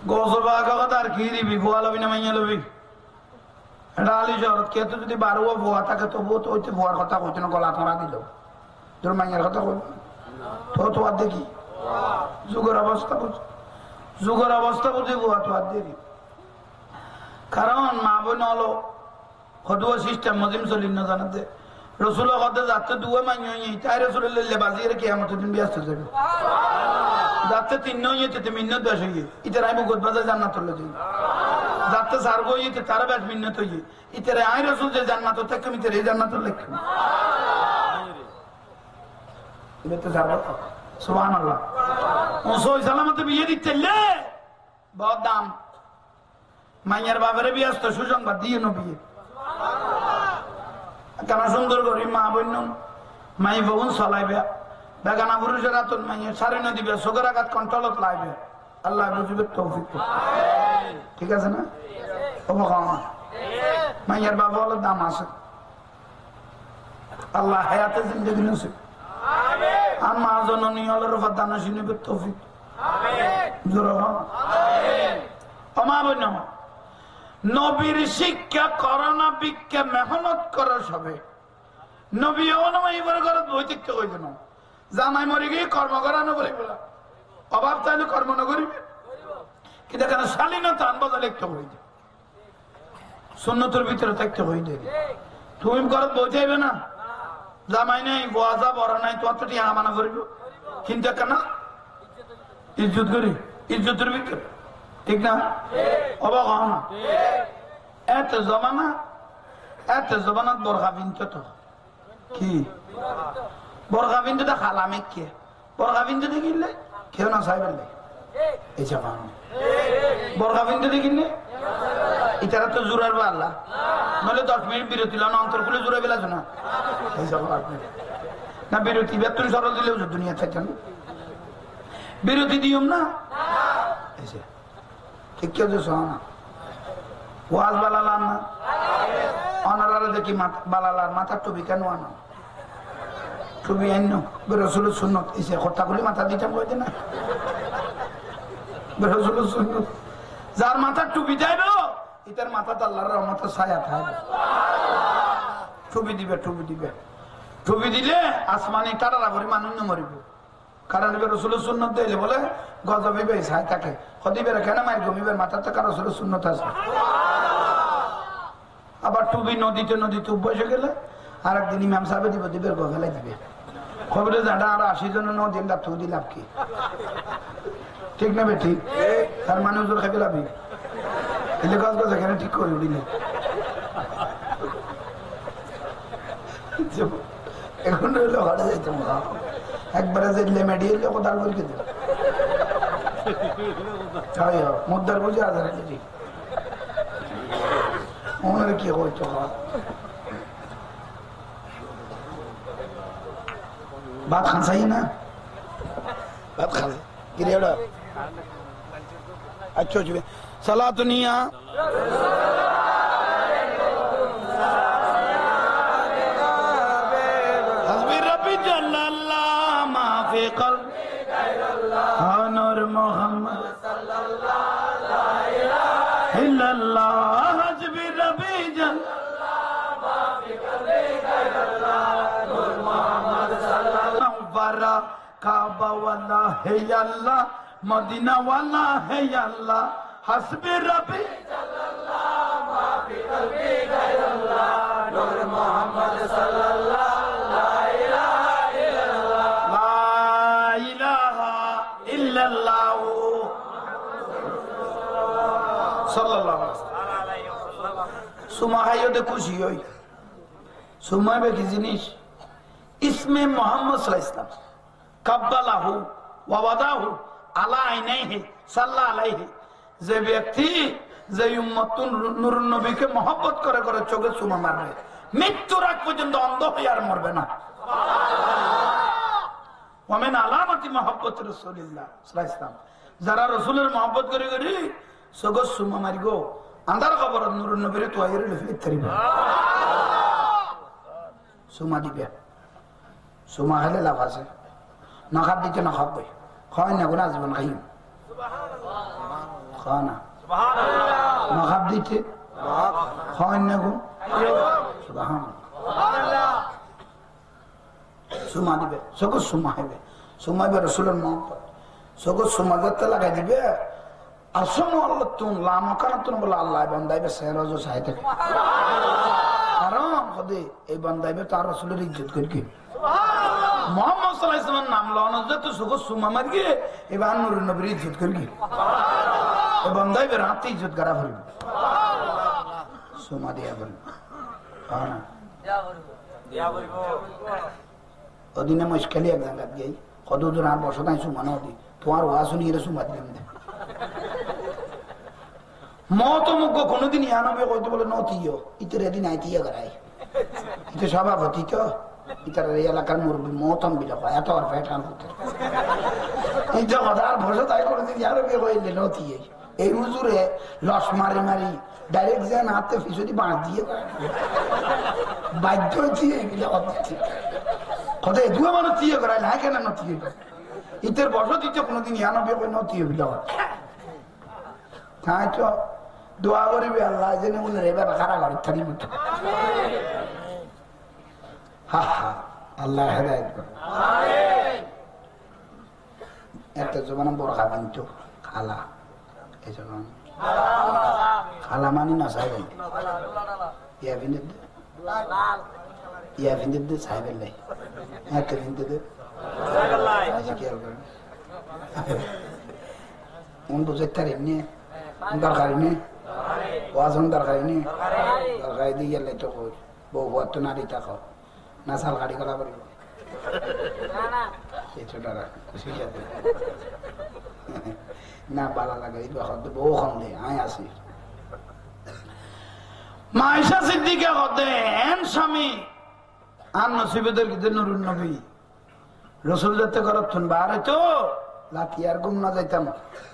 গোসবা কথা আর কি দিবি ভুয়া লবি না মাইয়া লবি এটা আলি শহর কে তো যদি বারো ভুয়া থাকে তবুও তো ওইতে ভুয়ার কথা কইতে না গলা ধরা দিল তোর মাইয়ার কথা কই তো তো আর দেখি যুগের অবস্থা বুঝি ভুয়া তো আর দেখি কারণ মা বোন হলো হদুয়া সিস্টেম মজিম চলিন না জানাতে রসুলের কথা যাতে দুয়ে মাইয়া তাই রসুলের লেলে বাজিয়ে কিয়ামতের দিন ব্যস্ত যাবে যাতে তিন নইতে মিন্নত বেশ হইয়ে ইতার আইব গোদবাজার জান্নাতুল লজি যাতে সার গইতে তার বেশ মিন্নত হইয়ে ইতার আই রসুল যে জান্নাত থেকে মিতের এই জান্নাতুল লেখ বেতে যাবে সুবহানাল্লাহ ওসই সালামতে বিয়ে দিতে লে বহুত দাম মাইয়ার বাবারে ব্যস্ত সুসংবাদ দিয়ে নবিয়ে কেন সুন্দর করি মা বন্য মাই বোন চলাইবে বেগানা পুরুষের আতন মাইয়া সারে না দিবে চোখের আঘাত কন্ট্রোলত লাইবে আল্লাহ বুঝবে তৌফিক ঠিক আছে না মাইয়ার বাবা হলো দাম আছে আল্লাহ হায়াতে জিন্দগি নসিব আর মা জননী হলো রফাত দানা শুনিবে তৌফিক মা বন্য নবীর শিক্ষা করোনা বিক্ষা মেহনত করা সবে নবী বৈতিক্য হইবে না জামাই মরে গিয়ে কর্ম করানো বলে বলা অভাব চাইলে কর্ম না করিবে কিন্তু এখানে শালীনতা আনবাজা লিখতে হইবে সুন্নতের ভিতরে থাকতে হইবে তুমি ঘরত বইতে না জামাই নাই বোয়াজা বড় নাই তোমার তো টিয়া মানা করিব কিন্তু কেন ইজ্জত করি ইজ্জতের ভিতরে ঠিক না অবাক হও না এত জমানাত বরখা বিনতে তো কি বরখা বিনতে তো খালামে কে বরখা বিনতে দেখিলে কেউ না চাইবে এই জামা বরখা বিনতে দেখিলে ইতারা তো জোরার বা আল্লাহ নইলে 10 মিনিট বিরতি লানো অন্তর খুলে জোরে বেলাছ না এই সব আপনি না বিরতি বেতন সরল দিলেও দুনিয়া থাকে না বিরতি দিওম না এসে ঠিক কেউ শোনা ওয়াজ বালালার না অনারারে দেখি বালালার মাথার টুপি কেন আনো টুপি আইন বেরসুলের সুন্নত এসে হত্যাগুলি মাথা দিতাম কইতে না বেরসুলের সুন্নত যার মাথার টুপি যাইবে এটার মাথা আল্লাহর রহমতের ছায়া থাকবে টুপি দিলে আসমানি তারা করে মানুষ মরিব কারণ রসুলের সুন্নত দিলে বলে গজবে ছায় থাকে হদিবের কেন মায়ের গমিবের মাথার থেকে রসুলের সুন্নত আছে আবার টুপি নদীতে বসে গেলে আর একদিন ইমাম সাহেব দিবের গেলে দিবে খবরে জানা আর 80 জন দিন লাভ তুই লাভ কি ঠিক না ঠিক তার মানুষ খাইবে লাভি এলে গাছ গাছ এখানে ঠিক করে উঠিলে এখন ঘরে যাইতাম একবারে যে লেমেডি এলে কোথার বলকে দিল মুদ্রার বুঝে আধার ওনারা কি হইতো ভাত খাসাই না ভাত খাসে কি রে ওটা আচ্ছা সালাত নিয়া হাসবি রাব্বি জাল্লাল্লাহ মা ফি কলবি গায়রুল্লাহ নূর মুহাম্মদ সাল্লাল্লাহু লা ইলাহা ইল্লাল্লাহ হাসবি রাব্বি জাল্লাল্লাহ মা ফি কলবি গায়রুল্লাহ নূর মুহাম্মদ সাল্লাল্লাহু বারা কাবা ওয়ালা হে আল্লাহ মদিনা ওয়ালা হে আল্লাহ হাসবি রাব্বি জাল্লাল্লাহ মা ফি কলবি গায়রুল্লাহ নূর মুহাম্মদ সাল্লাল্লাহু লা ইলাহা ইল্লাল্লাহ লা ইলাহা ইল্লাল্লাহ সাল্লাল্লাহু আলাইহি ওয়াসাল্লাম সুমাহাইতে খুশি হই সুমাবে কি জিনিস ইসমে মুহাম্মদ সাল্লাল্লাহু আলাইহি ওয়াসাল্লাম কাব্বালাহু ওয়া ওয়াদাহু আলা আইনাইহি সাল্লাল্লাহু আলাইহি যে ব্যক্তি যে উম্মতুন নূরুন নবীকে মহব্বত করে করে চোখে চুমা মারবে মৃত্যুর আগ পর্যন্ত অন্ধ হয়ে আর মরবে না সুবহানাল্লাহ ওয়া মিন আলামাতি মুহাব্বতি রাসূলিল্লাহ সাল্লাল্লাহু আলাইহি ওয়াসাল্লাম যারা রাসূলের মহব্বত করে করে চোখে চুমা মারিগো আন্ধার খবর নূরুন নবীর তোয়াইরে লিখে তরিবা চুমা দিবে চুমা হলে লাভ আছে না খাদ দিতে না খাবে হয় না গুনাহ জীবন খাইম খাওয়া না মাখাব দিতে খাওয়ান না গুণ সুমা দিবে সকল সুমা হবে সুমাইবে রসুলের মহব্বত সকল সুমা যাতে লাগাই দিবে আসম আল্লাহ তুম লামকানা তুম বলে আল্লাহ বান্দাইবে সেরাজও চাই থাকে আরাম হদে এই বান্দাইবে তার রসুলের ইজ্জত করি কি মোহাম্মদ সাল্লাল্লাহু আলাইহি ওয়াসাল্লাম নাম লওয়া যত সকল সুমা মার গিয়ে এবার নূরের নবীর ইজ্জত করি কি এই বান্দাইবে রাতে ইজ্জত করা ফেলবে সুমা দিয়া বলবে হ্যাঁ ওদিনে মুশকিল এক জায়গায় গিয়ে কতদূর আর বসো তাই সুমা না দি তোমার ওয়া শুনি এরা সুমা দিলাম দে মত মুখ কোনোদিন ইয়ানবে কইতে বলে নতিও ইতরে দিন আইতিয়া গরাই ইতে সভাপতি তো ইতার এই এলাকার মুরব্বী মতম বিলা হয় এত আর ফেটান হতে এই যে আর বসো তাই কোনোদিন ইয়ানবে কইলে নতিয়ে এই হুজুরে লস মারি মারি ডাইরেক্ট যেন হাতে ফিসুদি বাঁশ দিয়ে বাধ্য দিয়ে এগুলো কথা দুয়া মানুষ দিয়ে করাই না কেন নতিয়ে ইতের বসো দিতে কোনোদিন ইয়ানবে কই নতিয়ে বিলা তাই তো দোয়া করিবে আল্লাহ জেনে বলে এবার খারা ঘরে থাকি মতো হা হা আল্লাহ হেদায়েত করে একটা জমানা বড় খাবেন তো খালা এই জমান খালা মানি না সাহেব ইয়া ভিন্দে দে সাহেবের লাই একটা ভিন্দে দে খেয়াল করেন বুঝে তার এমনি দরকারি নেই ওয়াজন দরকারি নেই দরকারি দিয়ে গেলে তো বউ বর তো নারী থাকো না সাল গাড়ি করা বলবো না বালা লাগে বউ খন্দে আয় আসি মাইশা সিদ্দিকে হতে এন স্বামী আর নসিবেদের নুরুন নবী রসুল যাতে করতেন বারে তো লাঠি আর গুম না যাইতাম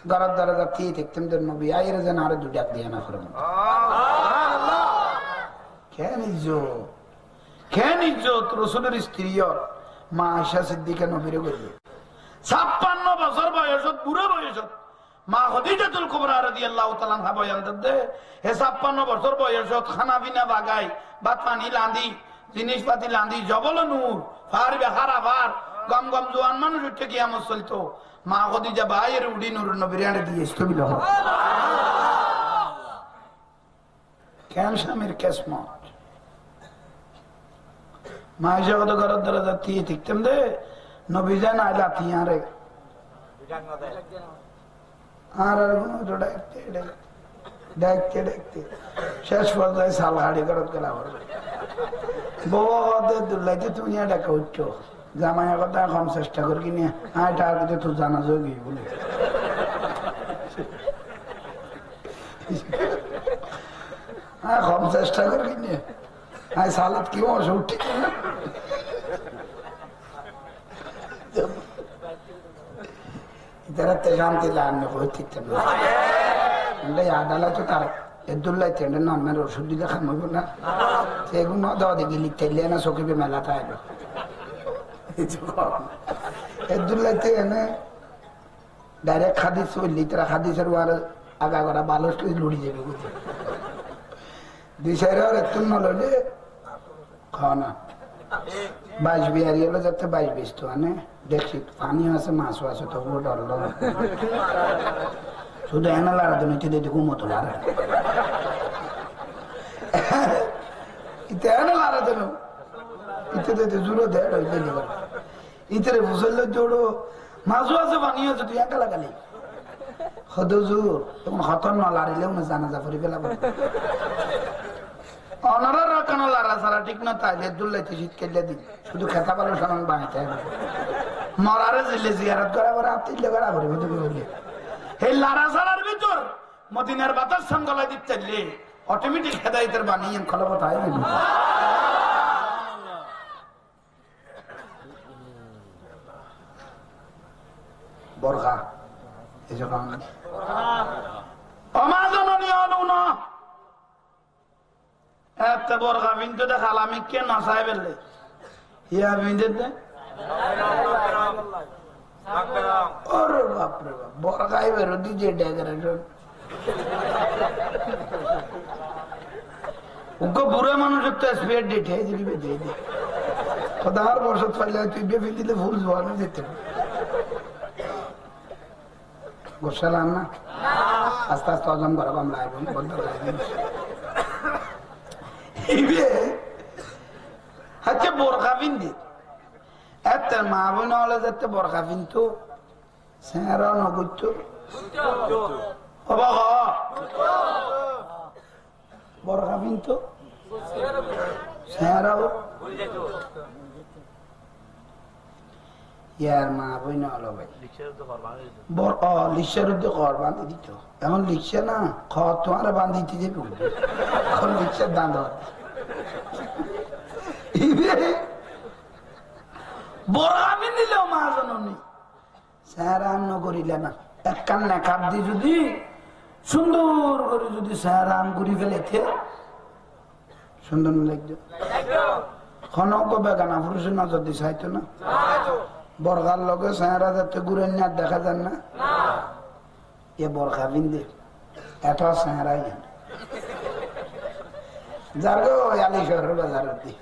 গড়ার দ্বারা যাচ্ছি দেখতাম যে নবী আইরে যেন আরো দু ডাক দিয়ে না করে কেন ইজ্জত রসুলের স্ত্রী মা আয়েশা সিদ্দিকা নবীরে করবে 56 বছর বয়সত বুড়ো বয়সত মা খাদিজাতুল কুবরা রাদিয়াল্লাহু তাআলা আনহা বয়ান দেন হে 56 বছর বয়সত খানা বিনা বাগাই ভাত পানি লাঁদি জিনিসপাতি লাঁদি জবল নূর ফারবে খারাবার গম গম জোয়ান মানুষ উঠে কিয়ামত চলতো মা খাদিজা বাইরে উড়ি নূর নবীর আনে দিয়ে স্থবিল হয় কেন স্বামীর কেসমত মা আয়েশা কত ঘরের দ্বারা যাচ্ছি দেখতাম দে নবী যান আয় লাথি আরে আর দেখতে দেখতে শেষ পর্যায়ে সাল হাড়ি ঘরত গেলা বউ দুর্লাইতে তুমি ডাকা উঠছো জামাই কথা এখন চেষ্টা করি কিনে আয় টাকা কিন্তু তোর জানা যোগী বলে কম চেষ্টা করি কিনে আয় সালাদ কি অসুখ উঠি শান্তি আডালা তো তার এদুল্লাই তেন্ডে নর্মের ওষুধ দিলে খামাইব না সেগুলো দেওয়া দেখি লিখতে না চকিবে মেলাটা আইব এদুল্লাইতে এনে ডাইরেক্ট খাদিস বললি তারা খাদিসের আর আগা করা ভালো লুড়ি যাবে বুঝে দুই সাইড আর এত নলে খাওয়া না 22 বিহারি হলো যাতে 22 তো আনে দেখছি পানিও আছে মাছও আছে তবুও ডরল শুধু এনে লাড়া তো নিতে দিতে ঘুমতো লাড়া ইতে এনে লাড়া দেন ইতে দিতে জুড়ো দেয় ইতে বুঝলে জোড়ো মাছও আছে পানিও আছে তুই একা লাগালি হদজুর তখন হতন না লাড়িলেও না জানাজা করে ফেলা অনারা কেন লারা সারা ঠিক না তাই দুল্লাইতে শীত কেটে দিন শুধু খেতা পালো সামান বানাইতে হবে মরারে জিলে জিয়ারত করা করে আত্মীয় করা করে বলে এই লারা সারার ভিতর মদিনার বাতাস সঙ্গলাই দিতে চাইলে অটোমেটিক হেদায়তের বানিয়ে খলবত হয় বরখা এই যখন অমাজননী হলো না এত বরখা বিন্দু দেখাল আমি কে নাচাই ফেললে ইয়া বিন্দু দে ওরে বাপরে বাপ বরখাই বেরো দিজে ডেকোরেশন ওকে বুড়া মানুষের তো স্পেয়ার ডেট হয়ে দিবি দিয়ে দে খোদার বসত পাইলে তুই বেফি দিলে ভুল জোয়ানো যেতে গোসা না আস্তে আস্তে হজম করা আমরা বন্ধ করে দিন হচ্ছে বোরখা পিন্দি এত মা বোন হলে যাতে বোরখা পিনতো সেরা নগত্য বোরখা পিনতো সেরাও ইয়ার মা বোন হলো ভাই লিক্সার উদ্যোগ ঘর বাঁধি দিত এখন লিখছে না খর তোমার বান্ধিতে যাবে এখন লিক্সার দাঁত বোরখা পিন্দিলেও মা জননী সেরাম করিলে না এক কান্না কাপ দিয়ে যদি সুন্দর করে যদি সেরাম করি ফেলেছে সুন্দর লাগতো খনক বেগানা পুরুষের নজর দিয়ে চাইতো না বরখার লগে সেরা যাতে ঘুরে নিয়ে দেখা যান না এ বরখা বিন্দে এত সেরাই যার গো আলি শহরের বাজারের দিয়ে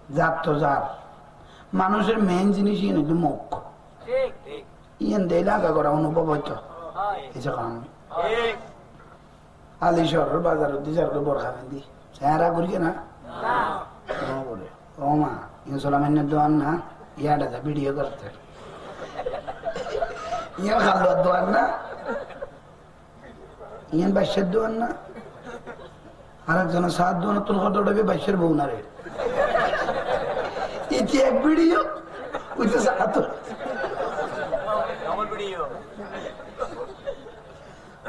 যার তো যার মানুষের মেইন জিনিস কিন্তু মুখ ইয়েন দেয় লাগা করা অনুভব হইতো কিছু কারণ আলি শহরের বাজারের দিয়ে যার বরখা বিন্দি সেরা করি না বলে ও মা ইনসলামের দোয়ান না ইয়াটা ভিডিও করতে ইয়ে খালুয়ার দোয়ান না ইয়েন বাইশের দোয়ান না আরেকজনের সাত দোয়ান তোর কত উঠবে বাইশের বউ না রে ইতি এক ভিডিও উঠে সাত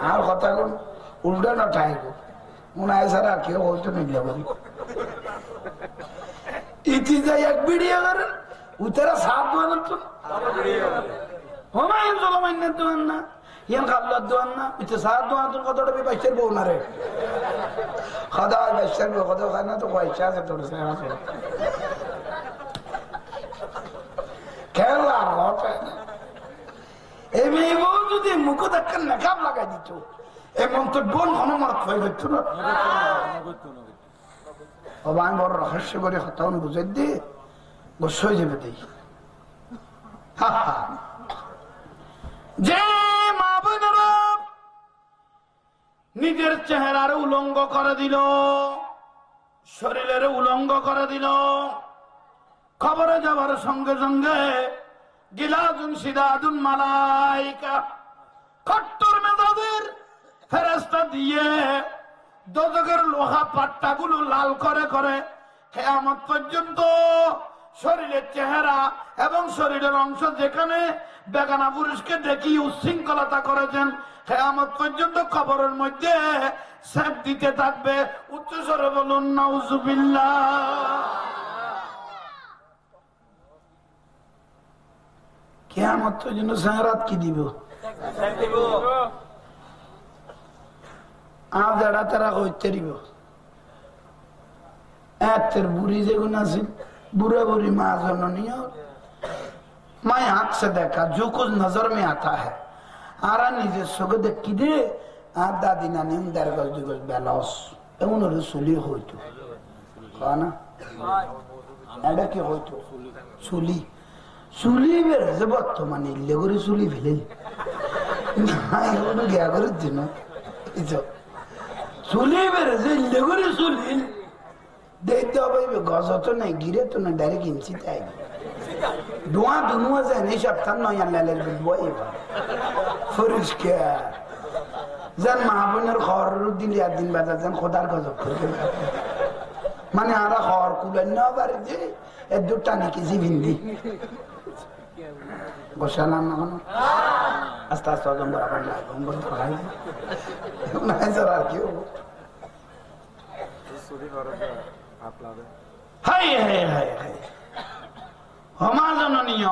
আর কথা কোন উল্টা না ঠাইব মনে হয় সারা কেউ হয়তো মিলিয়ে বলি ইতি যাই এক ভিডিও করেন উতেরা সাত দোয়ান তো হমায়ুন জলমাইনের দোয়ান না ইয়ান খাল্লার দোয়ান না উঠে সাত দোয়ান তোর কত উঠবে বাইশের বউ না রে খাদা বাইশের বউ কত খায় না তো পয়সা আছে তোর সেরা খেলা ঘটে না এই মেয়ে বউ যদি মুখ দেখান মেকআপ লাগাই দিত এই মন্তব্য হনুমার ক্ষয় করতো না অবান বড় রহস্য করে হতান বুঝে দিয়ে গোস্ব হয়ে যাবে দেই যে মা বোনেরা নিজের চেহারার উলঙ্গ করে দিল শরীরের উলঙ্গ করে দিল খবরে যাবার সঙ্গে সঙ্গে গিলাদুন সিদাদুন মালাইকা খট্টর মেজাজের ফেরেশতা দিয়ে দোজখের লোহা পাট্টাগুলো লাল করে করে কিয়ামত পর্যন্ত শরীরের চেহারা এবং শরীরের অংশ যেখানে বেগানা পুরুষকে দেখি উচ্ছৃঙ্খলতা করেছেন কিয়ামত পর্যন্ত কবরের মধ্যে সেফ দিতে থাকবে উচ্চস্বরে বলুন নাউজুবিল্লাহ কিয়ামত পর্যন্ত সারাত কি দিব আর যারা তারা কইতে দিব এতের বুড়ি যেগুলো আছে बुरा बुरी माँ जननी मैं आंख से देखा जो कुछ नजर में आता है आरा निजे सुग देखी दे आप दादी नानी उन्दर गज दुगज बेलौस एवं रसुली होइतो खाना ऐडा के होइतो सुली सुली बेर जबत तो माने लेगोरी सुली भेले ना एवं गया करे दिनो इतो सुली बेर जे लेगोरी सुली देखते हो भाई गजो नहीं गिरे तो ना डायरेक्ट इंसित आएगी दुआ दुनुआ से नहीं शब्द ना यार ले ले बिल्कुल ये फर्ज क्या जन महाबूनर खौर दिन या दिन बाद जन खुदार गजो करके माने आरा खौर कुल ना बार जे एक दूटा नहीं किसी बिंदी गोशाला ना हो अस्ता अस्ता जम बराबर लाए हम बोल पढ़ाई ना जरा क्यों हाय हाय हाय हाय हमार जननीय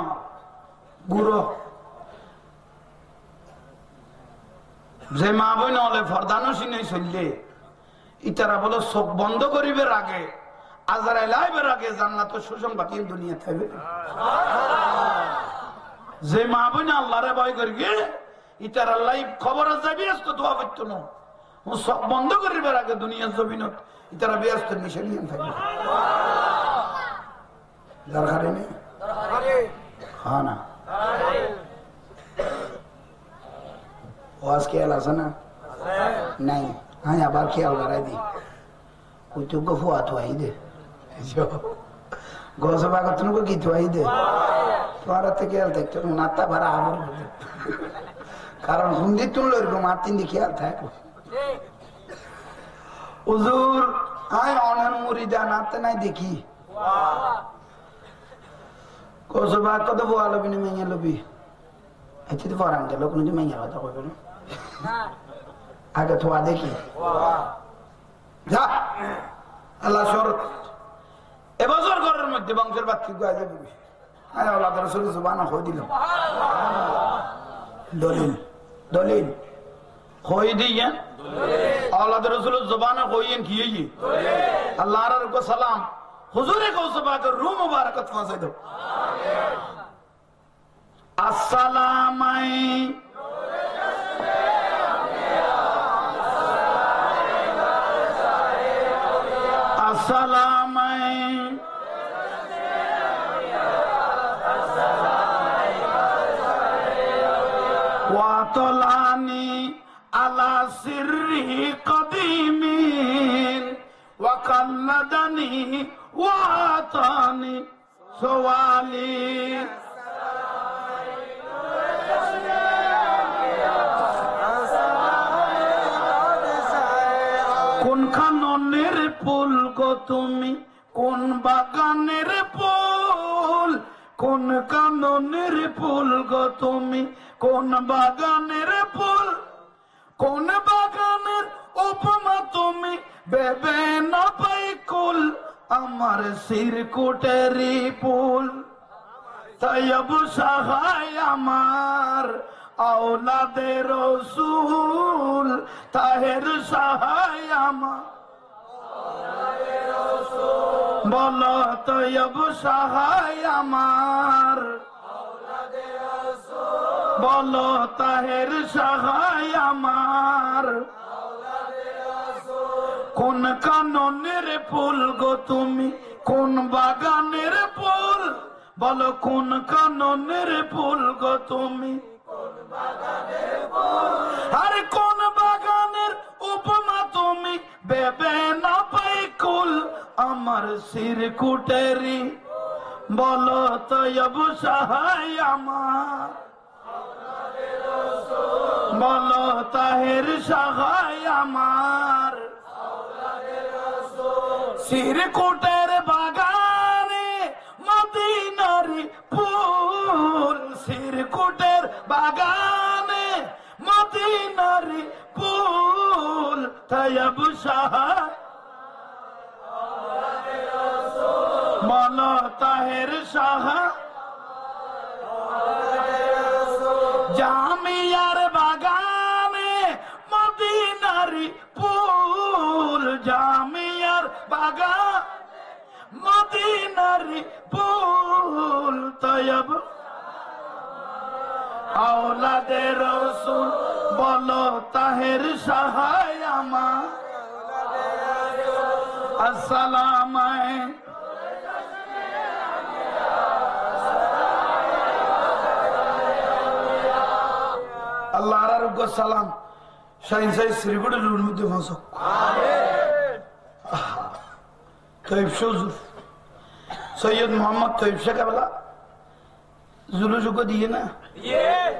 गुरु যে মা বোন হলে ফরদানসি নেই চললে ইতারা বলে চোখ বন্ধ করিবার আগে আজরাইল আইবার আগে জান্নাত সুসংবাদ দুনিয়া থাকবে যে মা বোন আল্লাহরে ভয় করি ইতার আল্লাহ খবর যাবি আসতো দোয়া করতো না সব বন্ধ করিবার আগে দুনিয়ার জমিনত ইতারা ব্যস্ত নিশে নিয়ে থাকবে দরকারে নেই হ্যাঁ না ওয়াজ খেয়াল আছে না নাই হ্যাঁ আবার খেয়াল করাই দি ওই তো ফুয়া থুয়াই দে গোসা বাগা তুমি কি থুয়াই দে তোমার খেয়াল থাকতো নাত্তা ভাড়া আবার কারণ হুন্দি তুললো এরকম আর তিন দিকে খেয়াল থাকো হুজুর আয় অনেক মুড়িদা নাতে নাই দেখি গোসা বাগ কত বোয়া লবি না মেয়ে লবি এতে তো পরান গেল কোনো মেয়ে কথা কইবে না আগে থোয়া দেখি যা আল্লাহ শরত এবছর ঘরের মধ্যে বংশের বাচ্চা গায়ে যাবি আয় আল্লাহ রাসূল সুবহান হই দিল দলিল দলিল হই দিয়া আল্লাহ রাসূল জবানে কইয়েন কি হই আল্লাহর কো সালাম হুজুরে কৌসা পাকের রূহ মুবারকত পৌঁছে দাও আসসালামাই আসসালামাই ওয়াতলানি আলা সিররি কদিমিন ওয়াকাল্লাদানি ওয়াতানি সওয়ালি কোন খাননের ফুল গো তুমি কোন বাগানের ফুল কোন কাননের ফুল গো তুমি কোন বাগানের ফুল কোন বাগানের উপমা তুমি বেবে না পাই কুল আমার সিরকুটেরি ফুল তৈয়ব সাহায় আমার আওলাদে রসুল তাহের সাহায় আমার বলো তৈয়ব সাহায় আমার বলো তাহের সাহায় আমার কোন কাননের ফুল গো তুমি কোন বাগানের ফুল বলো কোন কাননের ফুল গো তুমি আর কোন বাগানের উপমা তুমি বেবে না পাই কুল আমার সিরকুটেরি বলো তৈয়ব সাহায় আমার বলো তাহের সাহায় আমার সিরকুটের বাগানে মদিনারি ফুল সিরকুটের বাগানে মদিনারি ফুল তৈয়ব সাহায় বলো তাহের সাহায় জামিয়ার বাগানে মদিনারি ফুল জামিয়ার বাগান মদিনারি ফুল তৈয়ব আওলাদে রসুল বলো তাহের সাহায় আমার আসসালামাই আল্লাহর আরোগ্য সালাম শাহিন সাহেব শ্রীগুড়ের মধ্যে ভাষক তৈব হুজুর সৈয়দ মোহাম্মদ তৈব শেখাবেলা जुलूस को दिए ना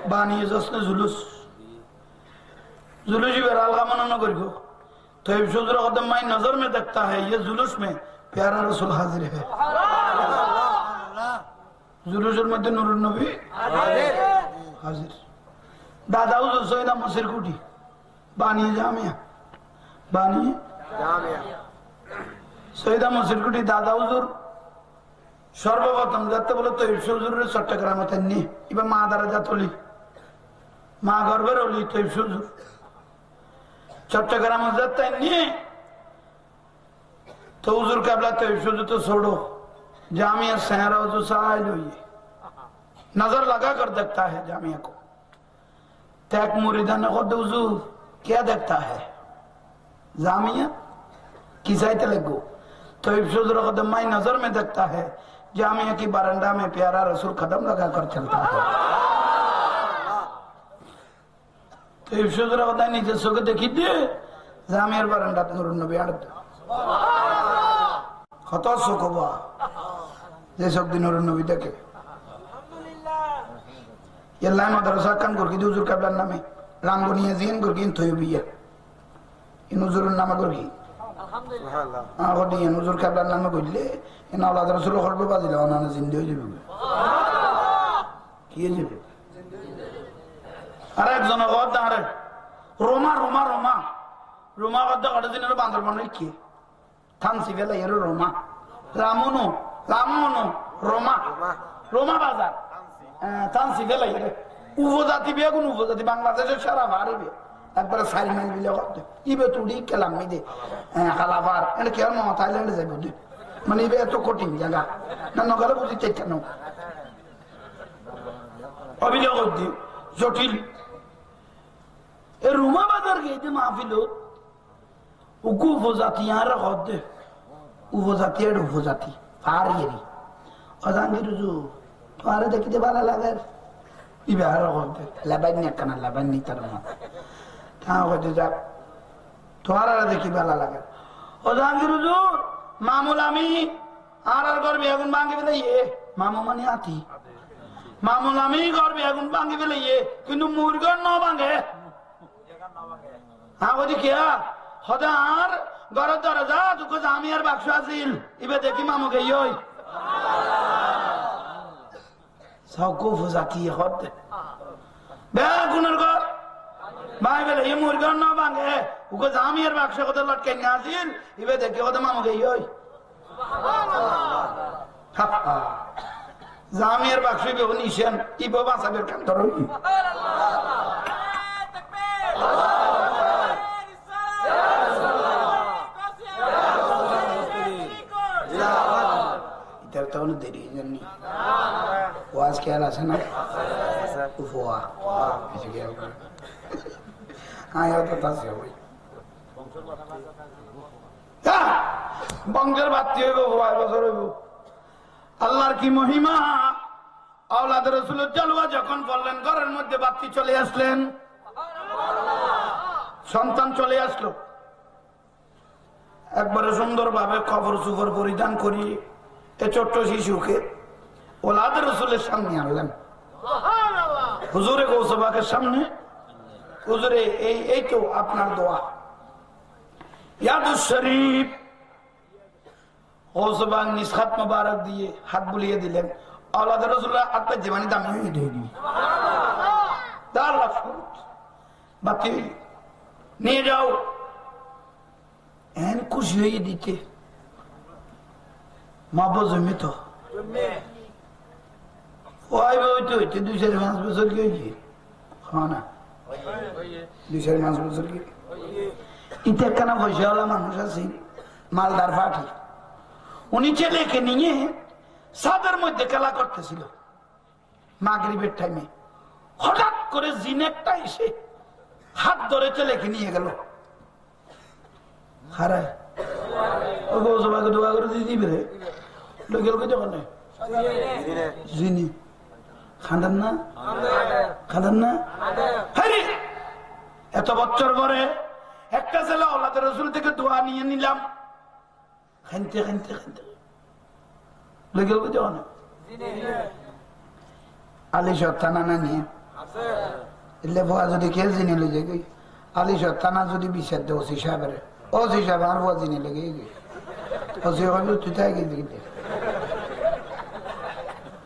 बानी जसने जुलूस जुलूसी बहरहाल का मना न करो तो कदम माई नजर में देखता है ये जुलूस में प्यारा रसूल हाजिर है जुलूस मध्य नूर नबी हाजिर दादा हुजूर सैयदा मसिर कुटी बानी जामिया बानी सैयदा मसिर कुटी दादा हुजूर সর্বপ্রথম যাতে বলে তো হুজুরের চট্টগ্রামে নি এবার মা দ্বারা যাতলি মা গর্বের হলি তো হুজুর চট্টগ্রামে যাতে নিয়ে তো হুজুর কাবলা তো হুজুর তো छोड़ो जामिया शहर जो साइल हुई नजर लगा कर देखता है जामिया को त्याग मुरीदा ने खुद हुजूर क्या देखता है जामिया की चाहते लगो तो इब्सुदर खुद माई नजर में देखता है जामिया की बरंडा में प्यारा रसूल कदम लगा कर चलता है तो इब्सुदर खुद नीचे सुख देखी दे जामिया बरंडा नूर नबी आड़त কত সুখ হবা যেসব দিন ওর নবী দেখে এল্লাহ মাদ্রাসা কান করকি হুজুর কাবলার নামে রাঙ্গুনিয়া জিন করকি থই বিয়া ইন হুজুরের নামে করকি আলহামদুলিল্লাহ আগো দিন হুজুর কাবলার নামে কইলে ইন আওলাদ রাসূল করবে বাজিলা ওনানা জিন্দে হয়ে যাবে সুবহানাল্লাহ কি হয়ে যাবে আরে একজন গদ আরে রোমা রোমা রোমা রোমা গদ গড দিনের বান্দরবন কি থানসি গেলে এর রোমা রামুনো রামুনো রোমা রোমা বাজার থানসি গেলে এর উপজাতি বেগুন উপজাতি বাংলাদেশের সারা ভারিবে একবারে সারি মাইল বিলে করতে ইবে তুড়ি কেলাম মিদে হালাবার এটা কি আর মামা থাইল্যান্ডে যাইব তুই মানে ইবে এত কঠিন জায়গা না নগরে বুঝি কেন অভিযোগ করছি জটিল এ রুমা বাজার গিয়ে মাহফিল উপজাতি আর হদ্দে উপজাতি আর উপজাতি পারিয়েরি অজাঙ্গি রুজু তোরে দেখিতে ভালো লাগে ইবে আর হদ্দে লাবানি কানা লাবানি তার মা তা হতে যাক তোরা দেখি ভালো লাগে অজাঙ্গি রুজু মামুল আমি আর করবে আগুন ভাঙি ফেলে মামু মানে আতি মামুল আমি করবে আগুন ভাঙি ফেলে কিন্তু মুরগর ন ভাঙে হ্যাঁ ওদি খেয়া হদার গরর দরজা দুঃখ জামিয়ার বাক্স আছিল ইবে দেখি মামুকে ইয়ই সকুফ জাতি হদ বেগুনের ঘর ভাই বলে এই মুরগার না ভাঙে উকে জামিয়ার বাক্স কত লটকে নিয়ে আসিল ইবে দেখি হদ মামুকে ইয়ই জামিয়ার বাক্স ইবে নিছেন ইবে বাঁচাবের কাম ধর দেরি জানি ওয়াজ খেয়াল আছে না উফোয়া কিছু খেয়াল করে বংশের বাতি হইব 5 বছর হইব আল্লাহর কি মহিমা আওলাদ রাসূলের জালওয়া যখন বললেন ঘরের মধ্যে বাতি চলে আসলেন সন্তান চলে আসলো একবারে সুন্দরভাবে কবর সুফর পরিধান করি এ ছোট্ট শিশুকে ওলাদ রাসূলের সামনে আনলেন হুজুরে গৌসবাকের সামনে হুজুরে এই তো আপনার দোয়া ইয়াদুস শরীফ গৌসবাক নিসখাত মোবারক দিয়ে হাত বুলিয়ে দিলেন ওলাদ রাসূলের হাতে জীবনী দামি হয়ে গেল তার বাকি নিয়ে যাও এন খুশি হয়ে দিতে মা বজমি তো হইতে হইতে 2-5 বছর কি হয়েছে না 2-5 বছর কি ইতে কেন পয়সাওয়ালা মানুষ আছে মালদার ফাটি উনি ছেলেকে নিয়ে ছাদের মধ্যে খেলা করতেছিল মাগরিবের টাইমে হঠাৎ করে জিনেরটা এসে হাত ধরে ছেলেকে নিয়ে গেল হারায় ও গৌসবাকে দোয়া করে দিয়ে দিবে রে লোকের কে যখন জিনি খান্দান না খান্দান না এত বছর পরে একটা ছেলে আওলাদ রাসূল থেকে দোয়া নিয়ে নিলাম খানতে খানতে খানতে লোকের কে যখন আলি সত্তানা না নিয়ে এলে ভুয়া যদি কে জিনি লেগে গই আলি সত্তানা যদি বিচার দে ওসি সাহেবের ওসি সাহেব আর ভুয়া জিনি লেগে গই ওসি হবে তুই তাই গিয়ে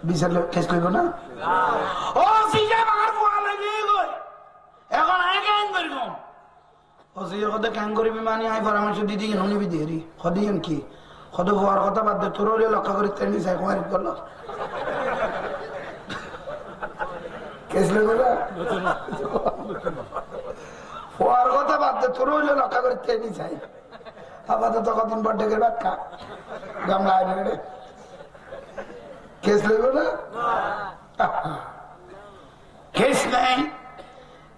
বিচার কেস লইব না ওসি সাহেব আর ভুয়া লেগে গই এখন আই কেন করব ওসি কত কেন করবি মানে আই পরামর্শ দিদি কেন নিবি দেরি খদিয়েন কি খদ ভুয়ার কথা বাদ দে তোর লক্ষ্য করে তেনি চাই কুমারি করল কেস লইব না হওয়ার কথা বাদ দে তোর হইলে রক্ষা করতে নি চাই আপাতত কদিন পর ডেকে ব্যাখ্যা গামলা আইবে কেস লইব না কেস নেই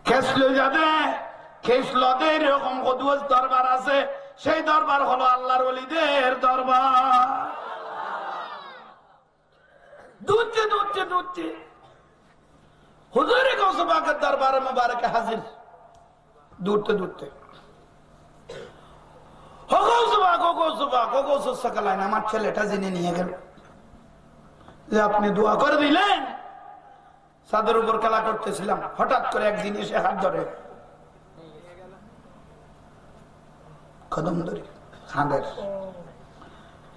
খেস লই যাবে, খেস লদে এরকম কদুয়াজ দরবার আছে, সেই দরবার হলো আল্লাহর ওলিদের দরবার। দুধছে দুধছে দুধছে হুজুরে গৌসে পাকের দরবারে মুবারকে হাজির। দূরতে দূরতে আমার ছেলেটা জেনে নিয়ে গেল যে আপনি দোয়া করে দিলেন। চাঁদের উপর খেলা করতেছিলাম, হঠাৎ করে একদিন এসে হাত ধরে কদম ধরে হাঁদের।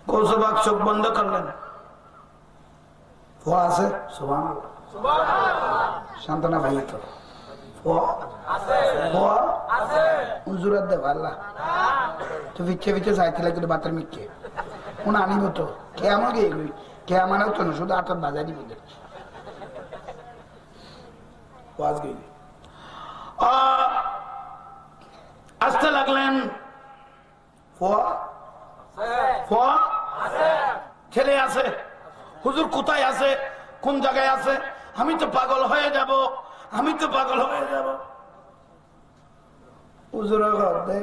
কৌশবাক চোখ বন্ধ করলেন। ফোয়া আছে? সুবহানাল্লাহ। সান্ত্বনা ভাই তো হুজুরের দেব আল্লাহ তো পিছিয়ে পিছিয়ে চাইতে কিন্তু বাতের মিটকে উনি আনিব তো কেমন গিয়ে কে আমার তো না, শুধু আটার বাজার দিব। আসতে লাগলেন। ছেলে আছে, হুজুর কোথায় আছে, কোন জায়গায় আছে? আমি তো পাগল হয়ে যাব, আমি তো পাগল হয়ে যাব। হুজুরের ঘরে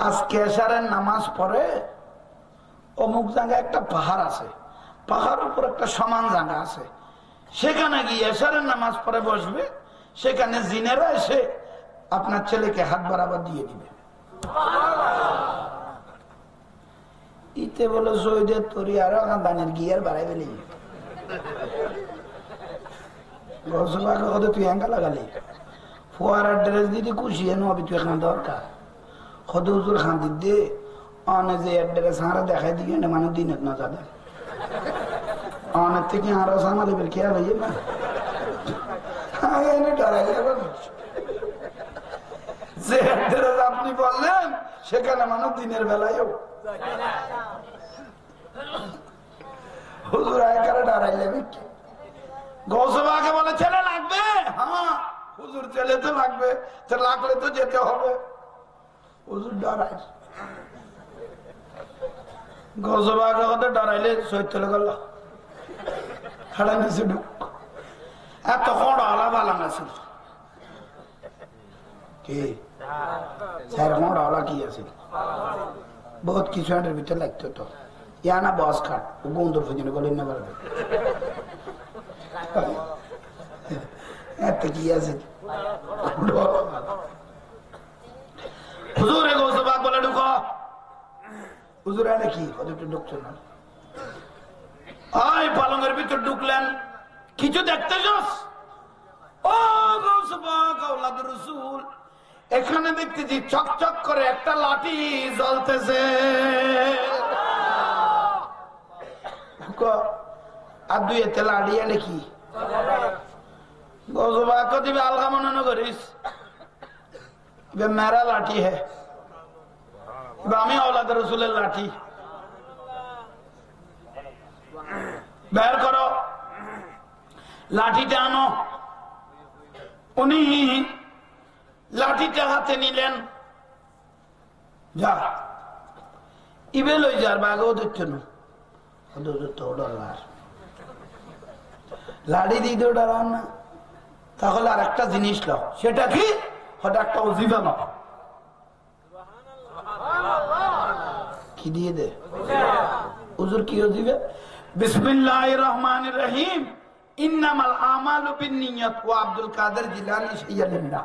আজকে এশারের নামাজ পড়ে অমুক জায়গায় একটা পাহাড় আছে, পাহাড়ের উপর একটা সমান জায়গা আছে, সেখানে গিয়ে এশারের নামাজ পড়ে বসবে, সেখানে জিনেরা এসে আপনার ছেলেকে হাত বরাবর দিয়ে দিবে। ইতে বলে সৈদের তরি আরো দানের গিয়ার বাড়াই বেলি তুই এঙ্কা লাগালি ফোয়ারার ড্রেস দিতে খুশি নবি তুই এখানে দরকার কত হুজুর খান দিতে অনে যে ড্রেস হারা দেখাই দিয়ে মানে দিনে না যাবে অনেক থেকে আরো সামালে বের খেয়াল হয়ে না ডরাই যাবে। যে ড্রেস আপনি বললেন সেখানে মানুষ দিনের বেলায়ও হুজুর আয়কারে ডরাই যাবে। গৌসবাকে বলে ছেলে লাগবে? হ্যাঁ হুজুর ছেলে তো লাগবে, লাগলে তো যেতে হবে। হুজুর ডরাই, গৌসবাকে কথা ডরাইলে সহিত চলে গেল খাড়া নিচে ঢুক। এত কড়া বালাম আছে কি স্যার কড়া কি আছে বহুত কিছু এর ভিতরে লাগতো তো ইয়া না বস খাট বন্ধুর ফজনে গলেন না পারবে এত কি আছে। হুজুরে গৌসবাক বলে ঢুকো। হুজুর এটা কি একটু ঢুকছো না? আয় পালঙ্গের ভিতর ঢুকলেন। কিছু দেখতে যাস? ও গৌসবাক আওলাদ রাসূল, এখানে দেখতেছি চকচক করে একটা লাঠি জ্বলতেছে। আর দুই এতে লাঠি এনে কি গৌসবাক দিবে আলগা মনে না করিস, মেরা লাঠি হ্যাঁ, আমি আওলাদ রাসূলের লাঠি বের করো, লাঠিটা আনো। উনি লাঠিটা হাতে নিলেন, যা ইবে লই যার বাগেও দেখছো না লাঠি দিয়ে ডরান না, তাহলে আর একটা জিনিস লাও। সেটা কি? হয়তো একটা ওজিফা নাও। কি দিয়ে দে হুজুর? কি ওজিফা? বিসমিল্লাহির রহমানির রহিম, ইন্নামাল আমালু বিন্নিয়াত ওয়া আব্দুল কাদের জিলানী শাইয়ালিল্লাহ।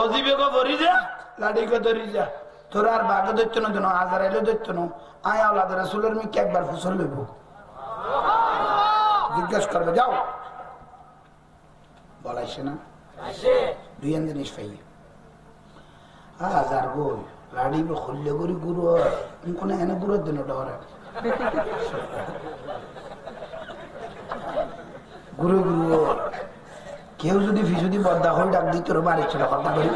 ওজিফা কো ভরি যা, লাঠি কো ধরি যা। তোরা আর বাগে ধরছ না, যেন আজরাইলে ধরছ না। আয় আওলাদ রাসূলের মিকে একবার ফুসল লইব, জিজ্ঞেস করবে যাও। বলাইছে না দুই জিনিস পাই হাজার গোল লাড়ি খুললে করি গুরু কোন এনে গুরুর দিন ডরে গুরু গুরু কেউ যদি ফিসুদি বদ্দা হয়ে ডাক দিই তোর বাড়ি ছিল কথা করি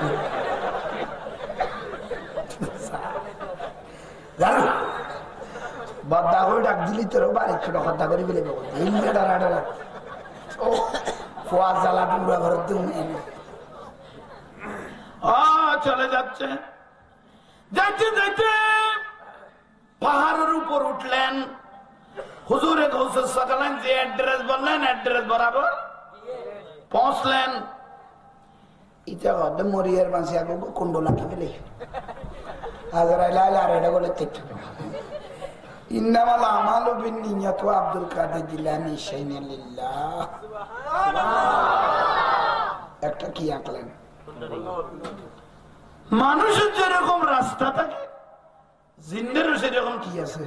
জানো বদ্দা হয়ে ডাক দিলি তোর বাড়ি ছিল কথা করি বলে চলে যাচ্ছে। যাইতে যাইতে পাহাড়ের উপর উঠলেন। হুজুরে গৌসে সকালেন যে অ্যাড্রেস বললেন, অ্যাড্রেস বরাবর পৌঁছলেন ইটা হদ মরিয়ার মাঝে আগে কুণ্ড লাগি ফেলে আজরাইল আইলে আর এটা বলে দেখতে ইন্নামাল আমালু বিন্নিয়াত ওয়া আব্দুল কাদের জিলানী শাইনা লিল্লাহ একটা কি আঁকলেন মানুষের যেরকম রাস্তা থাকে জিন্দেরও সেরকম কি আছে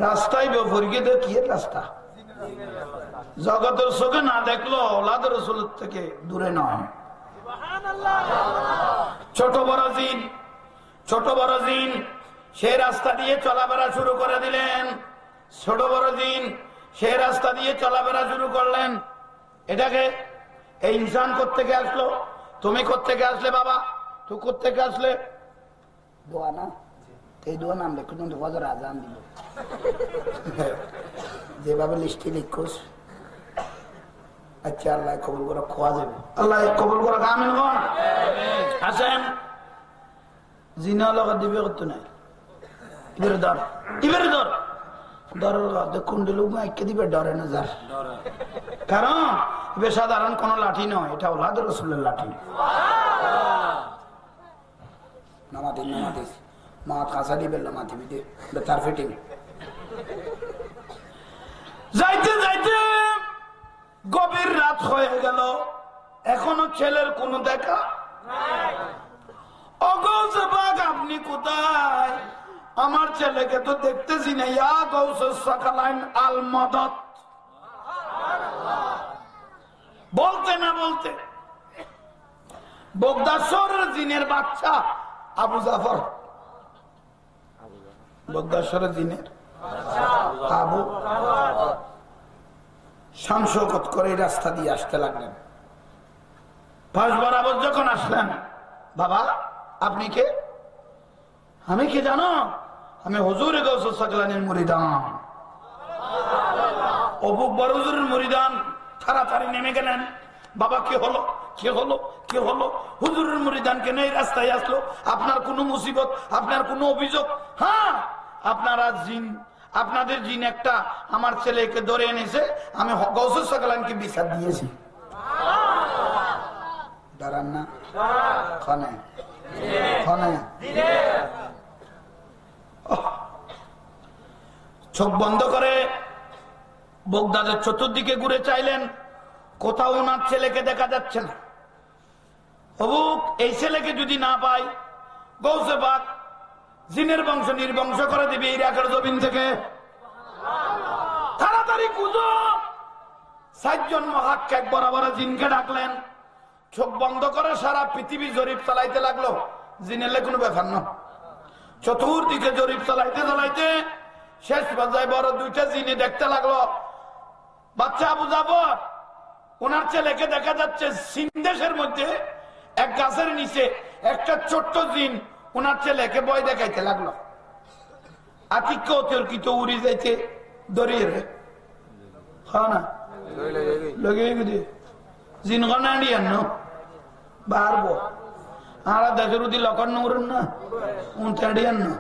রাস্তায় বেফরকে কি রাস্তা জগতের চোখে না দেখলো ওলাদ রাসূলের থেকে দূরে নয় ছোট বড় জিন সেই রাস্তা দিয়ে চলাফেরা শুরু করে দিলেন ছোট বড় জিন সেই রাস্তা দিয়ে চলাফেরা শুরু করলেন এটাকে এই ইনসান কোত্থেকে আসলো তুমি কোত্থেকে আসলে বাবা তুই কোত্থেকে আসলে দোয়া না এই দোয়া নাম লেখো কিন্তু ফজর আজান দিল যেভাবে লিস্টে লিখোস আচ্ছা আল্লাহ কবুল করে খোয়া যাবে আল্লাহ কবুল করে আমিন কোন আসেন জিনা লগা দিবে কত নাই ইবের দর দরের কুন্ডে লোক একে দিবে ডরে না যার কারণ এবার সাধারণ কোন লাঠি নয় এটা ওলাদ রাসূলের লাঠি নামাদিস মা কাঁচা দিবে নামাদি বিদে তার ফিটিং যাইতে যাইতে গভীর রাত হয়ে গেল এখনো ছেলের কোনো দেখা আপনি কোথায় আমার ছেলেকে তো দেখতেছি না ইয়া গৌসুস সাকালাইন আল মাদাদ বলতে না বলতে বগদাদ শহরের জিনের বাচ্চা আবু জাফর বগদাদ শহরের জিনের আবু শামশকত করে রাস্তা দিয়ে আসতে লাগলেন পাশ বরাবর যখন আসলেন বাবা আপনি কে আমি কি জানো আমি হুজুর গৌসুস সাকলানির মুরিদান অবু বড় হুজুরের মুরিদান তাড়াতাড়ি নেমে গেলেন বাবা কি হলো কি হলো কি হলো হুজুরের মুরিদান কেন এই রাস্তায় আসলো আপনার কোনো মুসিবত আপনার কোনো অভিযোগ হ্যাঁ আপনারা জিন আপনাদের জিন একটা আমার ছেলেকে ধরে এনেছে আমি গৌসুস সাকলানকে বিচার দিয়েছি দাঁড়ান না খানে চোখ বন্ধ করে বগদাদের চতুর্দিকে ঘুরে চাইলেন কোথাও ওনার ছেলেকে দেখা যাচ্ছে না এই ছেলেকে যদি না পাই গৌসে পাক জিনের বংশ নির্বংশ করে দিবে ইরাকের জমিন থেকে তাড়াতাড়ি খুঁজো 7 জন মুহাক্কিক বরাবর জিনকে ডাকলেন চোখ বন্ধ করে সারা পৃথিবী জরিপ চালাইতে লাগলো জিনেলে কোনো ব্যাপার না চতুর্দিকে জরিপ চালাইতে শেষ পর্যায়ে বড় 2টা জিনে দেখতে লাগলো বাচ্চা আবু জাফর ওনার ছেলেকে দেখা যাচ্ছে সিন্ধেশের মধ্যে এক গাছের নিচে একটা ছোট্ট জিন ওনার ছেলেকে ভয় দেখাইতে লাগলো আতিক্য অতর্কিত উড়ি যাইতে দরিয়ে রে খাও না লগে জিন গনাডিয়ান বারবো আর দেশের উদি লক্ষণ উড়েন না উনতাডিয়ান না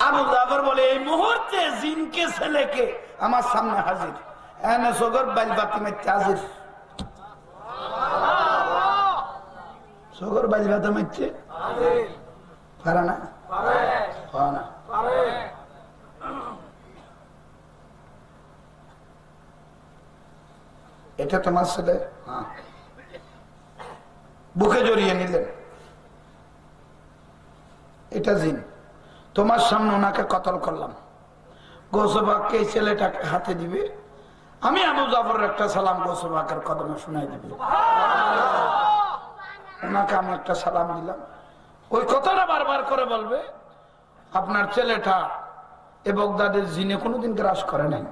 আবু জাফর বলে এই মুহূর্তে জিনকে ছেলেকে আমার সামনে হাজির এনে সগর বাইল বাতি মে হাজির সগর বাইল বাতি মে পারে না এটা তোমার ছেলে হ্যাঁ বুকে জড়িয়ে নিলেন এটা জিন তোমার সামনে ওনাকে কতল করলাম গৌসবাককে এই ছেলেটাকে হাতে দিবে আমি আবু জাফরের একটা সালাম গৌসবাকের কদমে শুনাই দিবে ওনাকে আমি একটা সালাম দিলাম ওই কথাটা বারবার করে বলবে আপনার ছেলেটা এ বগদাদের জিনে কোনোদিন গ্রাস করে নাই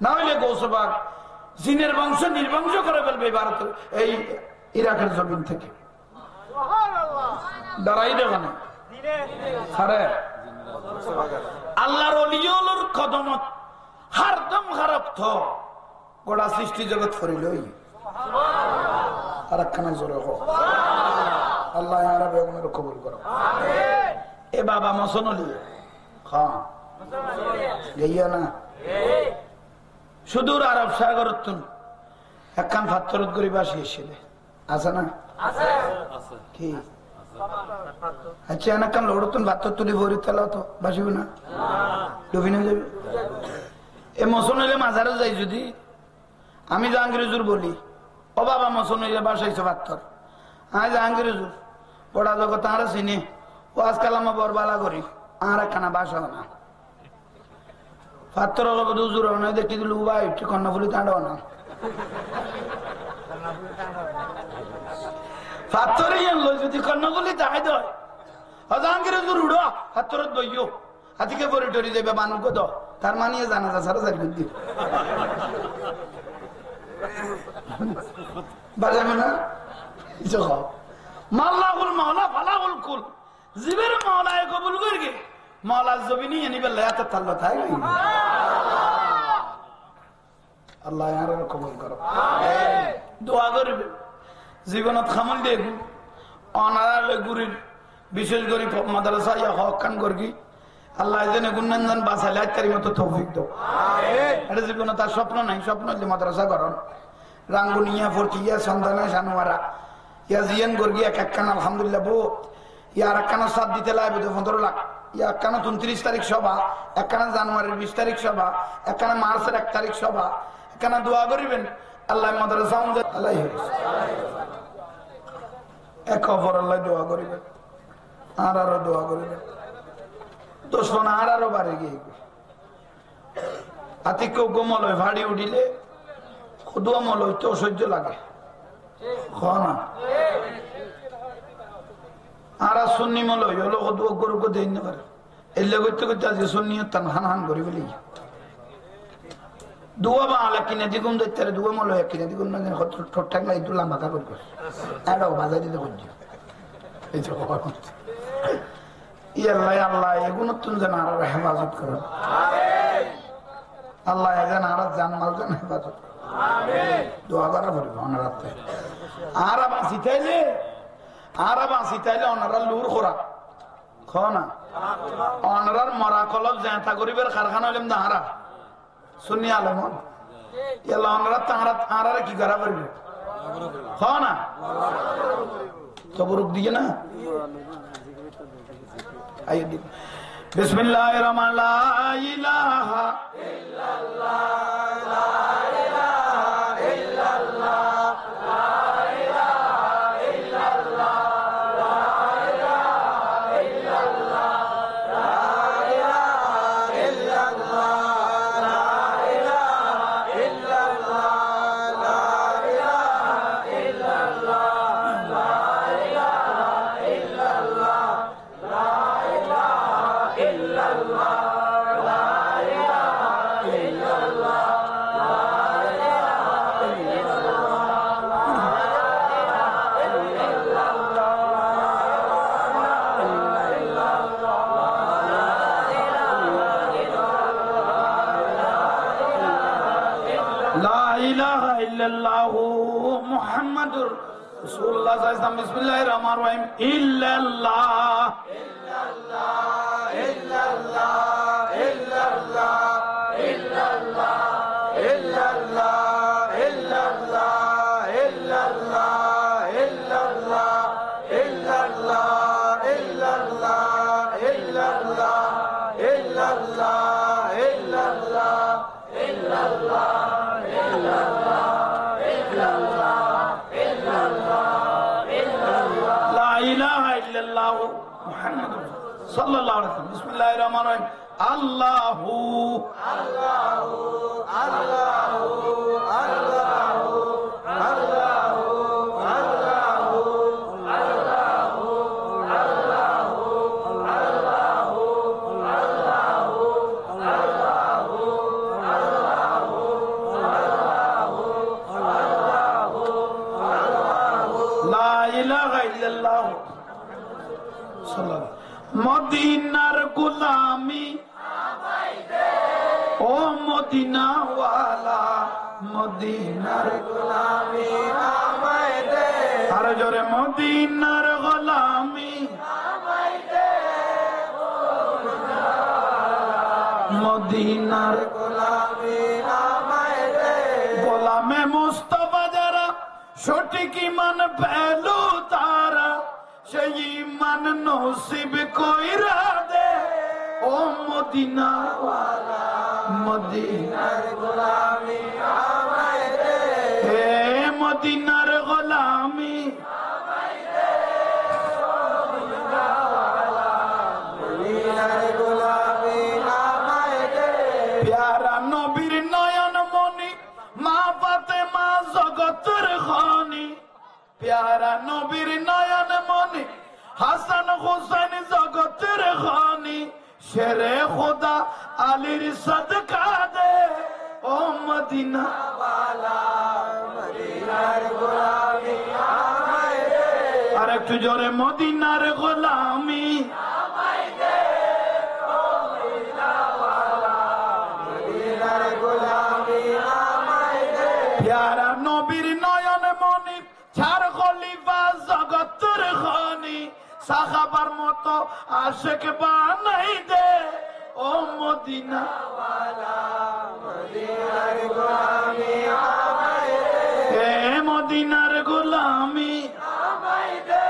না হইলে গৌসবাক জিনের বংশ নির্বংশ করে ফেলবে ভারতের এই ইরাকের জমিন থেকে দাঁড়াই দেব না আল্লাহর ওলিয়ুল কদমত হারদম হারপ্ত গোটা সৃষ্টি জগৎ ফরিলই আর একখানা জোরে হোক আল্লাহ আমরা বেগুনের কবুল করো এ বাবা মসনলি হ্যাঁ গইয়া না সুদূর আরব সাগরত একখান পাথরত গরিব আসিয়েছিলে আছে না কি আচ্ছা এনাকান লড়তুন পাথর তুলি ভরি তেলা তো বাসিব না ডুবি না যাবে এ মৌসুম হইলে মাঝারে যাই যদি আমি জাহাঙ্গীর হুজুর বলি ও বাবা মৌসুম হইলে বাসাইছে পাথর হ্যাঁ জাহাঙ্গীর হুজুর বড়া জগৎ তাঁরা চিনি ও আজকাল আমার বরবালা করি আর একখানা বাসা না পাথর হুজুর দেখি দিল ভাই কন্যাফুলি তাঁড়াও না পাথরই আনলো যদি কন্যাফুলি তাই দয় জাহাঙ্গীর হুজুর উড়ো পাথরত দইও হাতিকে পরে টরি দেবে মানুষ তো তার মানিয়ে জানা যা সারা সারি বুদ্ধি বাজাবে না মাল্লাহুল মাওলা ফালাহুল কুল জীবের মাওলায় কবুল করগে মাওলা জমিনি এনি বেলা এত তাল্লা থাই আল্লাহ আর কবুল করো আমিন দোয়া করবে জীবনত খামল দেখুন অনারালে গুরির বিশেষ করে মাদ্রাসা ইয়া হকান করগি আল্লাহ জেনে গুণনন্দন বাসালে আত্মারি মতো তৌফিক দাও আমিন এটা জীবনে তার স্বপ্ন নাই স্বপ্ন হলে মাদ্রাসা করন রাঙ্গুনিয়া ফরকিয়া সন্তানা জানুয়ারা ইয়া জিয়ান করগি এক একখান আলহামদুলিল্লাহ বহুত ইয়া আর একখানা সাত দিতে লাগবে 15 লাখ ইয়া একখানা 29 তারিখ সভা একখানা জানুয়ারির 20 তারিখ সভা একখানা মার্চের 1 তারিখ সভা একখানা দোয়া করিবেন আল্লাহ মাদ্রাসা আমাদের আল্লাহ এক অপর আল্লাহ দোয়া করিবেন আর আরো দোয়া করিবেন দোষণ আর আরো বাড়ে গিয়ে আতি কেউ গোমল হয় ভাড়ি উঠিলে খুদুয়া মল হইতে অসহ্য লাগে না আর সুন্নি মল হলো খুদুয়া গরুকে দেই না পারে এলে করতে করতে আজকে সুন্নি তান হান হান করি বলি দুয়া বা আলা কিনে দিগুন দেখতে দুয়া মল হয় কিনে দিগুন না ঠোঁট ঠাকলা একটু লম্বা কাপড় করে এটাও বাজাই দিতে করছি এই যে আল্লাহ আল্লাহ এগুলো তুমি যেন আর হেফাজত করো আল্লাহ যেন আর জানমাল যেন হেফাজত করো দোয়া করা পড়বে ওনারাতে আর বাঁচি তাইলে ওনারা লুর খোরা না ওনারার মরা কলব জেঁথা গরিবের কারখানা হইলাম দাহারা শুনি আলমন এলা ওনারা তাঁরা কি করা পড়বে না তবরুক দিয়ে না বিসমিল্লাহির রহমানির লা ইলাহা ইল্লাল্লাহ লা ইলাহা ইল্লাল্লাহ লা ইলাহা ইল্লাল্লাহ লা ইলাহা ইল্লাল্লাহ লা ইলাহা ইল্লাল্লাহ লা ইলাহা ইল্লাল্লাহ লা ইলাহা ইল্লাল্লাহ লা ইলাহা ইল্লাল্লাহ মুহাম্মাদুর রাসূলুল্লাহ সাল্লাল্লাহু আলাইহি ওয়াসাল্লাম বিসমিল্লাহির রহমানির রহিম ইল্লাল্লাহ ইল্লাল্লাহ ইল্লাল্লাহ ইল্লাল্লাহ ইল্লাল্লাহ ইল্লাল্লাহ ইল্লাল্লাহ ইল্লাল্লাহ ইল্লাল্লাহ ইল্লাল্লাহ ইল্লাল্লাহ ইল্লাল্লাহ ইল্লাল্লাহ ইল্লাল্লাহ সাল্লাল্লাহু আলাইহি ওয়াসাল্লাম বিসমিল্লাহির রহমানির রহিম আল্লাহু আল্লাহু আল্লাহু আল্লাহু আল্লাহু আল্লাহু আল্লাহু আল্লাহু আল্লাহু আল্লাহু আল্লাহু আল্লাহু আল্লাহু আল্লাহু লা ইলাহা ইল্লাল্লাহ মদিনার গোলামি ও মদিনা ওয়ালা মদিনার গোলামি আমায় দে আর জোরে মদিনার গোলামি আমায় দে মদিনার গোলামি আমায় মুস্তাফা যারা সঠিক ঈমান পেল তারা সেই ঈমান নসিব কইরা দে ও মদিনা ওয়ালা মদিনার গোলামি আমায় দে হে মদিনার গোলামি আমায় দে ও মদিনা ওয়ালা মদিনার গোলামি আমায় দে প্যারা নবীর নয়ন মনি মা ফাতেমা জগতের খনি প্যারা নবীর নয়ন মনি হাসান হুসেন জগতের খনি শেরে খোদা আলীর সদকা দে ও মদিনা ওয়ালা মদিনার গোলামি আমায় দে আর একটু জোরে মদিনার গোলামি আমায় দে ও মদিনা ওয়ালা মদিনার গোলামি আমায় দে প্যারা নবীর নয়ন মনি চার খলিফা জগতের খনি সাহাবার মতো আশিক বানাই দে ও মদিনা ওয়ালা মদিনার গোলামি আমায় দে হে মদিনার গোলামি আমায় দে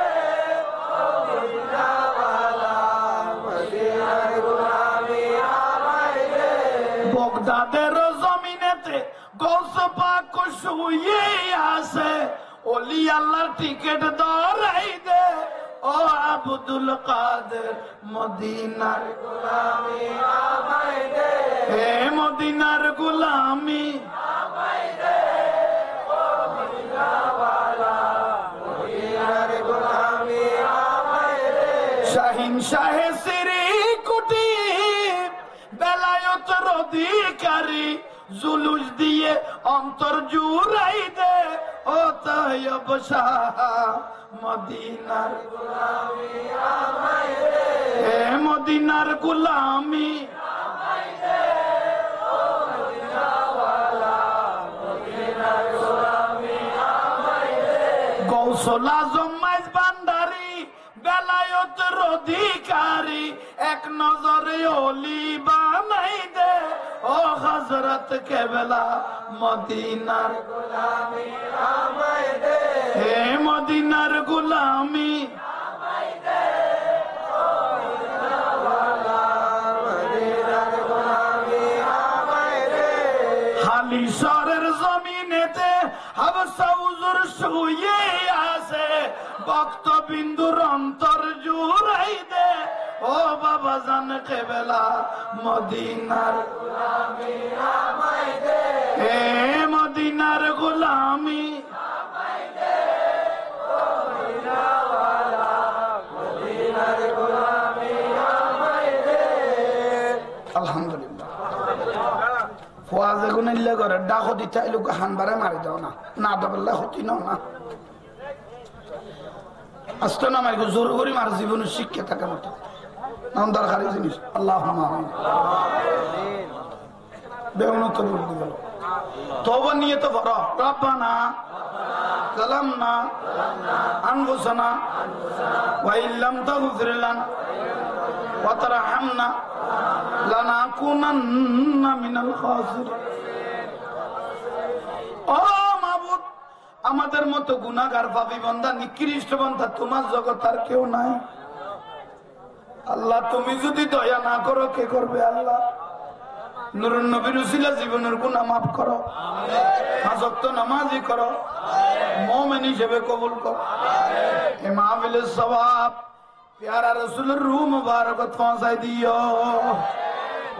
ও মদিনা ওয়ালা মদিনার গোলামি আমায় দে বগদাদের জমিনেতে গৌস পাক শুয়ে আছে ওলি আল্লাহর টিকেট ধরাই দে ও আব্দুল কাদের মদিনার গোলামি আমায় দে হে মদিনার গোলামি আমায় দে ও মদিনা ওয়ালা মদিনার গোলামি আমায় দে শাহিন শাহে সিরি কুটি বেলায়েতের অধিকারী জুলুস দিয়ে অন্তর জুড়াই দে ও তাইয়ব শাহ মদিনার গোলামি আমায় দে হে মদিনার গোলামি আমায় দে ও মদিনা ওয়ালা মদিনার গোলামি আমায় দে গৌসুল আজম মাইজ ভান্ডারী বেলায়েতের অধিকারী এক নজরে ওলি বানাই দে ও হযরত কেবলা মদিনার গোলামি আমায় দে হে মদিনার গোলামি আমায় দে ও মদিনা ওয়ালা মদিনার গোলামি আমায় দে হালিশরের জমিনেতে হাবসা হুজুর শুয়ে আছে ভক্ত বিন্দুর অন্তর জুড়াই দে ও বাবা জান কেবলা মদিনার গোলামি আমায় দে হে মদিনার গোলামি আমায় দে ও মদিনা ওয়ালা মদিনার গোলামি আমায় দে আলহামদুলিল্লাহ ফওয়াজে গুনিল্লে করে ডাকো দিতে লোক হানবারে মারি দাও না না দাবল্লা হতি না আস্ত না মারি জোর করে মার জীবন শিক্ষা থাকে মতো নাম দরকারি জিনিস আল্লাহুম্মা আমিন বেউন তো বলতে গেল তওবা নিয়ে তো বড় রব্বানা যালামনা আনফুসানা ওয়া ইল্লাম তাগফির লানা ওয়া তারহামনা লানাকুনান্না মিনাল খাসিরিন ও মাবুদ আমাদের মতো গুনাহগার পাপী বান্দা নিকৃষ্ট বান্দা তোমার জগৎ আর কেউ নাই আল্লাহ তুমি যদি দয়া না করো কে করবে আল্লাহ নুরুন নবীর উসিলা জীবনের গুনাহ মাফ করো পাঁচ ওয়াক্ত নামাজি করো মুমিন হিসেবে কবুল করো এই মাহফিলের সওয়াব প্যারা রাসূলের রূহ মুবারক পৌঁছাই দিও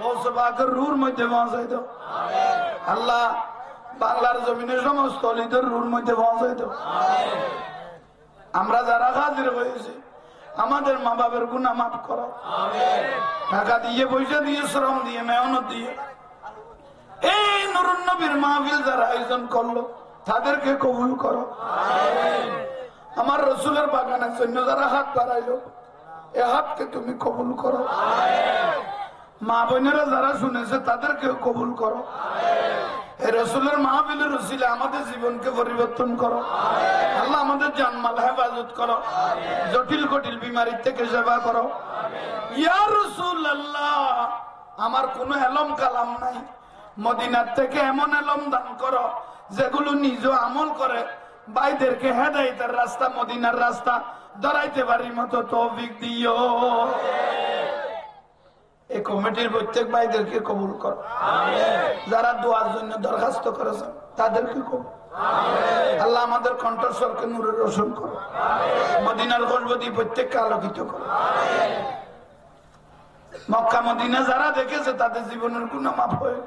ও সবাকের রূহের মধ্যে পৌঁছাই দাও আল্লাহ বাংলার জমিনের সমস্ত অলিদের রূহের মধ্যে পৌঁছাই দাও আমরা যারা হাজির হয়েছি আমাদের মা বাবার গুনাহ মাফ করো টাকা দিয়ে পয়সা দিয়ে শ্রম দিয়ে মেহনত দিয়ে এই নুরুন নবীর মাহফিল যারা আয়োজন করলো তাদেরকে কবুল করো আমার রসুলের বাগানের জন্য যারা হাত বাড়াইলো এ হাতকে তুমি কবুল করো মা বোনেরা যারা শুনেছে তাদেরকে কবুল করো এই রসুলের মাহফিলের রসিলে আমাদের জীবনকে পরিবর্তন করো আল্লাহ আমাদের জানমাল হেফাজত করো জটিল কটিল বিমারির থেকে সেবা করো ইয়া রাসূলুল্লাহ আমার কোনো এলম কালাম নাই মদিনার থেকে এমন এলম দান করো যেগুলো নিজ আমল করে ভাইদেরকে হেদায়েতের রাস্তা মদিনার রাস্তা ধরাইতে পারি মতো তৌফিক দিও। এই কমিটির প্রত্যেক ভাইদেরকে কবুল করো, যারা দোয়ার জন্য দরখাস্ত করেছেন তাদেরকে কবুল। আল্লাহ আমাদের কণ্ঠস্বরকে নূরে রোশন করো, মদিনার গর্ভবতী প্রত্যেককে আলোকিত করো। মক্কা মদিনা যারা দেখেছে তাদের জীবনের গুনাহ মাফ হয়,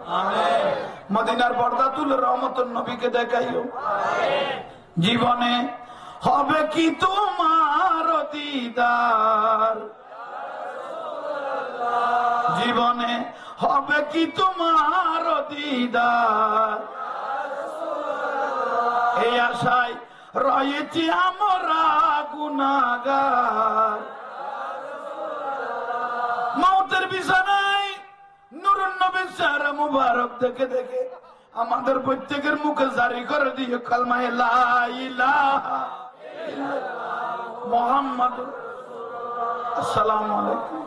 মদিনার পর্দা তুলে রহমতের নবীকে দেখাইও। জীবনে হবে কি তোমার দিদার, জীবনে হবে কি তোমার দিদার, এই আশায় রয়েছি আমরা গুনাহগার। মওতের বিছানায় নূরুন নবীর চেহারা মুবারক দেখে দেখে আমাদের প্রত্যেকের মুখে জারি করে দিয়ে কালমা লা ইলাহা ইল্লাল্লাহ মুহাম্মাদুর রাসূলুল্লাহ। আসসালামু আলাইকুম।